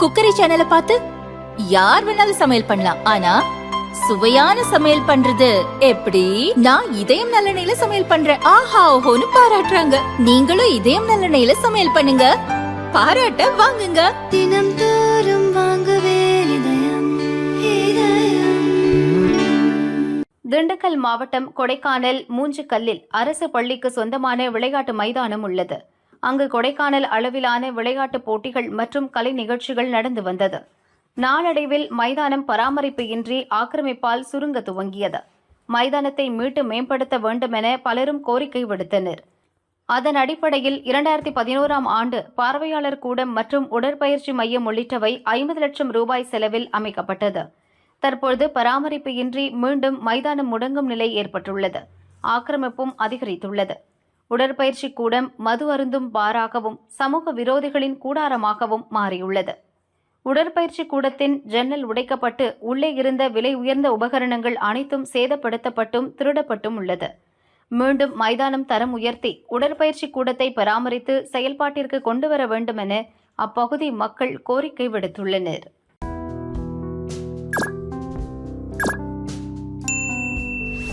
Cookery சேனலை பார்த்து யார் வேணாலும் சமையல் பண்ணலாம். ஆனா சுவையான சமையல் பண்றது எப்படி? நான் இதயம் நல்லெண்ணெயில சமையல் பண்றேன். ஆஹா ஓஹோன்னு பாராட்டுறாங்க. நீங்களும் இதயம் நல்லெண்ணெயில சமையல் பண்ணுங்க, பாராட்ட வாங்குங்க. தினம் தோறும் வாங்குவே இதயம். திண்டுக்கல் மாவட்டம் கொடைக்கானல் மூஞ்சிக்கல்லில் அரசு பள்ளிக்கு சொந்தமான விளையாட்டு மைதானம் உள்ளது. அங்கு கொடைக்கானல் அளவிலான விளையாட்டுப் போட்டிகள் மற்றும் கலை நிகழ்ச்சிகள் நடந்து வந்தது. நாளடைவில் மைதானம் பராமரிப்பு இன்றி ஆக்கிரமிப்பால் சுருங்க துவங்கியது. மைதானத்தை மீட்டு மேம்படுத்த வேண்டுமென பலரும் கோரிக்கை விடுத்தனர். அதன் அடிப்படையில் 2011ஆம் ஆண்டு பார்வையாளர் கூடம் மற்றும் உடற்பயிற்சி மையம் உள்ளிட்டவை 50 லட்சம் ரூபாய் செலவில் அமைக்கப்பட்டது. தற்பொழுது பராமரிப்பு இன்றி மீண்டும் மைதானம் முடங்கும் நிலை ஏற்பட்டுள்ளது. ஆக்கிரமிப்பும் அதிகரித்துள்ளது. உடற்பயிற்சி கூடம் மது அருந்தும் பாராகவும் சமூக விரோதிகளின் கூடாரமாகவும் மாறியுள்ளது. உடற்பயிற்சி கூடத்தின் ஜன்னல் உடைக்கப்பட்டு உள்ளே இருந்த விலை உயர்ந்த உபகரணங்கள் அனைத்தும் சேதப்படுத்தப்பட்டும் திருடப்பட்டும் உள்ளது. மீண்டும் மைதானம் தரம் உயர்த்தி உடற்பயிற்சி கூடத்தை பராமரித்து செயல்பாட்டிற்கு கொண்டுவர வேண்டுமென அப்பகுதி மக்கள் கோரிக்கை விடுத்துள்ளனர்.